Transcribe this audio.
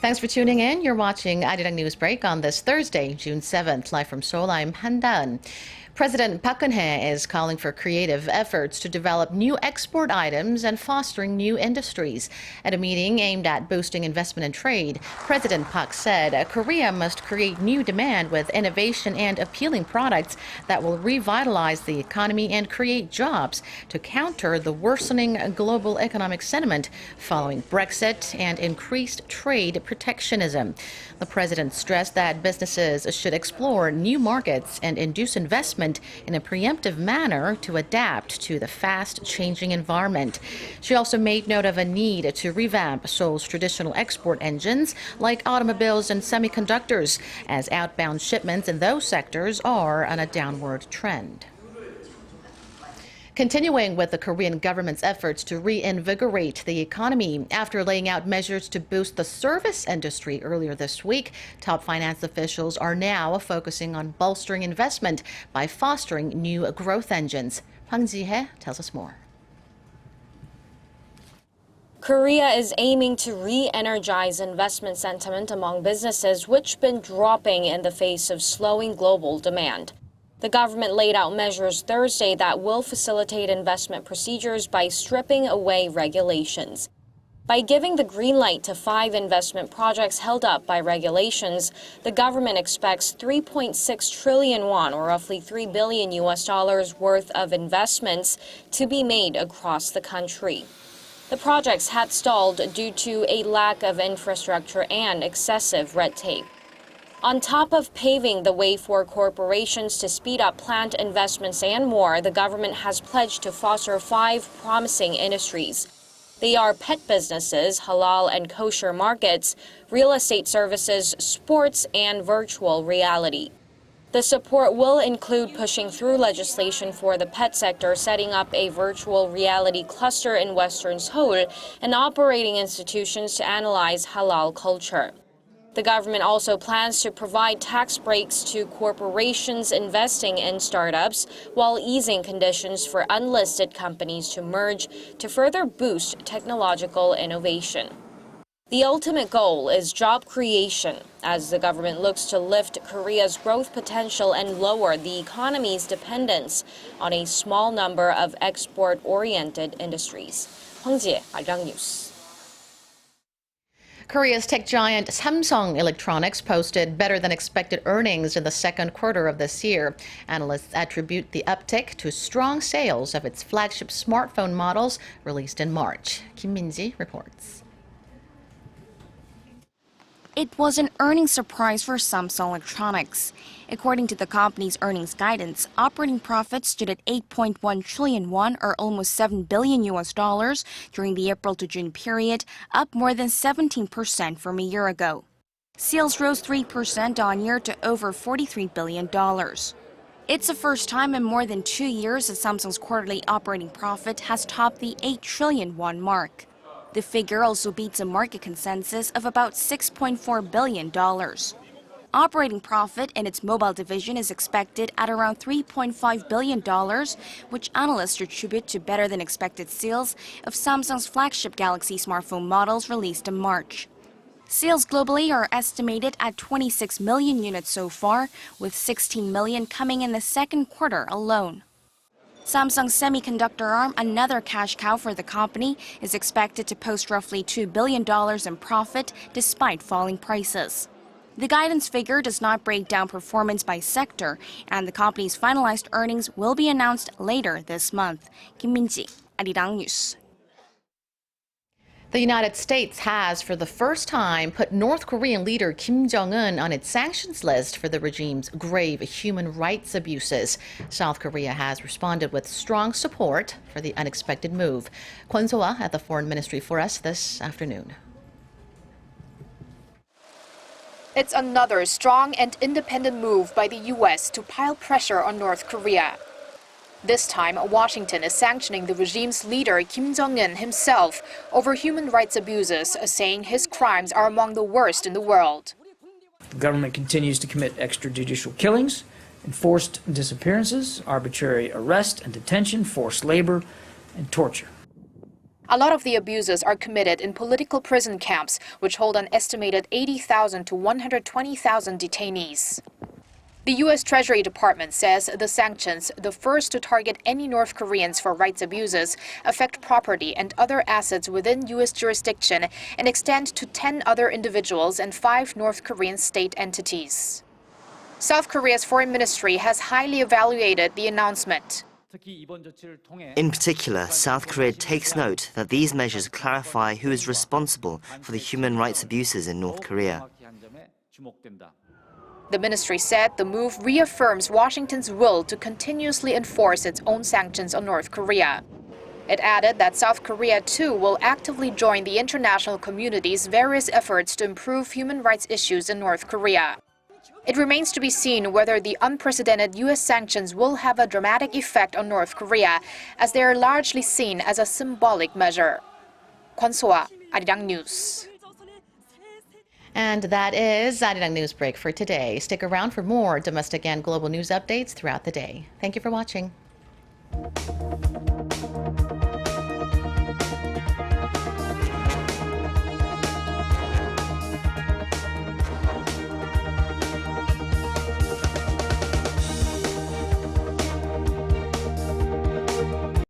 Thanks for tuning in. You're watching Arirang News Break on this Thursday, June 7th. Live from Seoul, I'm Han-Dan. President Park Geun-hye is calling for creative efforts to develop new export items and fostering new industries. At a meeting aimed at boosting investment and trade, President Park said Korea must create new demand with innovation and appealing products that will revitalize the economy and create jobs to counter the worsening global economic sentiment following Brexit and increased trade protectionism. The president stressed that businesses should explore new markets and induce investment in a preemptive manner to adapt to the fast-changing environment. She also made note of a need to revamp Seoul's traditional export engines like automobiles and semiconductors, as outbound shipments in those sectors are on a downward trend. Continuing with the Korean government's efforts to reinvigorate the economy after laying out measures to boost the service industry earlier this week, top finance officials are now focusing on bolstering investment by fostering new growth engines. Hwang Ji-hye tells us more. Korea is aiming to re-energize investment sentiment among businesses, which been dropping in the face of slowing global demand. The government laid out measures Thursday that will facilitate investment procedures by stripping away regulations. By giving the green light to 5 investment projects held up by regulations, the government expects 3.6 trillion won, or roughly $3 billion worth of investments to be made across the country. The projects had stalled due to a lack of infrastructure and excessive red tape. On top of paving the way for corporations to speed up plant investments and more, the government has pledged to foster 5 promising industries. They are pet businesses, halal and kosher markets, real estate services, sports, and virtual reality. The support will include pushing through legislation for the pet sector, setting up a virtual reality cluster in Western Seoul, and operating institutions to analyze halal culture. The government also plans to provide tax breaks to corporations investing in startups while easing conditions for unlisted companies to merge to further boost technological innovation. The ultimate goal is job creation, as the government looks to lift Korea's growth potential and lower the economy's dependence on a small number of export-oriented industries. Hwang Ji-hye, Arirang News. Korea's tech giant Samsung Electronics posted better than expected earnings in the second quarter of this year. Analysts attribute the uptick to strong sales of its flagship smartphone models released in March. Kim Min-ji reports. It was an earnings surprise for Samsung Electronics. According to the company's earnings guidance, operating profits stood at 8.1 trillion won, or almost $7 billion during the April to June period, up more than 17% from a year ago. Sales rose 3% on year to over $43 billion. It's the first time in more than 2 years that Samsung's quarterly operating profit has topped the 8 trillion won mark. The figure also beats a market consensus of about $6.4 billion. Operating profit in its mobile division is expected at around $3.5 billion, which analysts attribute to better than expected sales of Samsung's flagship Galaxy smartphone models released in March. Sales globally are estimated at 26 million units so far, with 16 million coming in the second quarter alone. Samsung's semiconductor arm, another cash cow for the company, is expected to post roughly $2 billion in profit despite falling prices. The guidance figure does not break down performance by sector, and the company's finalized earnings will be announced later this month. Kim Min-ji, Arirang News. The United States has, for the first time, put North Korean leader Kim Jong-un on its sanctions list for the regime's grave human rights abuses. South Korea has responded with strong support for the unexpected move. Kwon So-ah at the Foreign Ministry for us this afternoon. It's another strong and independent move by the U.S. to pile pressure on North Korea. This time, Washington is sanctioning the regime's leader Kim Jong-un himself over human rights abuses, saying his crimes are among the worst in the world. The government continues to commit extrajudicial killings, enforced disappearances, arbitrary arrest and detention, forced labor, and torture. A lot of the abuses are committed in political prison camps, which hold an estimated 80,000 to 120,000 detainees. The U.S. Treasury Department says the sanctions, the first to target any North Koreans for rights abuses, affect property and other assets within U.S. jurisdiction and extend to 10 other individuals and 5 North Korean state entities. South Korea's foreign ministry has highly evaluated the announcement. In particular, South Korea takes note that these measures clarify who is responsible for the human rights abuses in North Korea. The ministry said the move reaffirms Washington's will to continuously enforce its own sanctions on North Korea. It added that South Korea, too, will actively join the international community's various efforts to improve human rights issues in North Korea. It remains to be seen whether the unprecedented U.S. sanctions will have a dramatic effect on North Korea, as they are largely seen as a symbolic measure. Kwon So-ah, Arirang News. And that is Arirang Newsbreak for today. Stick around for more domestic and global news updates throughout the day. Thank you for watching.